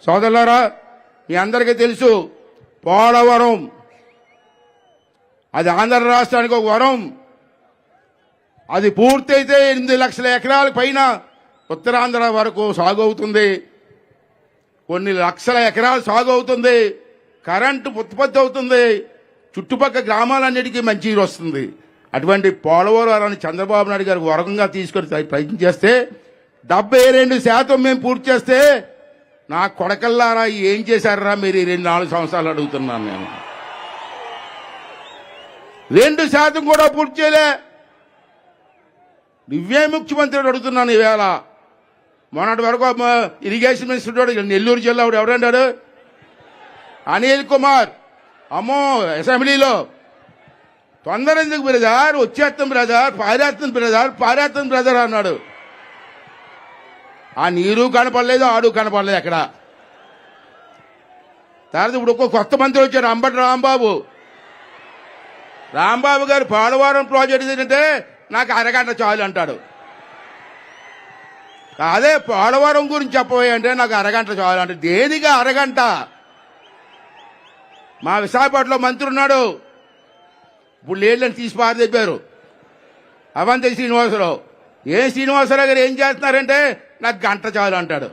సోదరులారా, మీ అందరికీ తెలుసు పోలవరం అది ఆంధ్ర రాష్ట్రానికి ఒక వరం. అది పూర్తయితే 8 లక్షల ఎకరాల పైన ఉత్తరాంధ్ర వరకు సాగు అవుతుంది. కొన్ని లక్షల ఎకరాలు సాగు అవుతుంది. కరెంటు ఉత్పత్తి అవుతుంది. చుట్టుపక్కల గ్రామాలన్నిటికీ మంచి వస్తుంది. అటువంటి పోలవరాన్ని చంద్రబాబు నాయుడు గారు వరంగా తీసుకొని ప్రయత్నం చేస్తే 72% మేము పూర్తి చేస్తే నా కొడకల్లారా ఏం చేశారా మీరు 4 సంవత్సరాలు అడుగుతున్నాను నేను. 2% కూడా పూర్తి చేయలే. నువ్వే ముఖ్యమంత్రి అడుగుతున్నాను ఈవేళ. మొన్నటి వరకు ఇరిగేషన్ మినిస్టర్ నెల్లూరు జిల్లా ఎవరన్నాడు? అనిల్ కుమార్. అమ్మో, అసెంబ్లీలో తొందర ఎందుకు బ్రదర్, వచ్చేస్తాం బ్రదర్, పారేస్తాం బ్రదర్ అన్నాడు. ఆ నీరు కనపడలేదు, ఆడు కనపడలేదు ఎక్కడ. తర్వాత ఇప్పుడు ఒక్క కొత్త మంత్రి వచ్చారు, అంబటి రాంబాబు గారు పోలవరం ప్రాజెక్టు ఏంటంటే నాకు అరగంట చాలు అంటాడు. అదే పోలవరం గురించి చెప్పబోయే అంటే నాకు అరగంట చాలు అంటే దేనిగా అరగంట? మా విశాఖపట్నంలో మంత్రి ఉన్నాడు, ఇప్పుడు లేళ్ళని తీసి పారదెప్పారు. అవంతి శ్రీనివాసరావు. శ్రీనివాసరావు గారు ఏం చేస్తున్నారంటే నాకు గంట చాలు అంటాడు.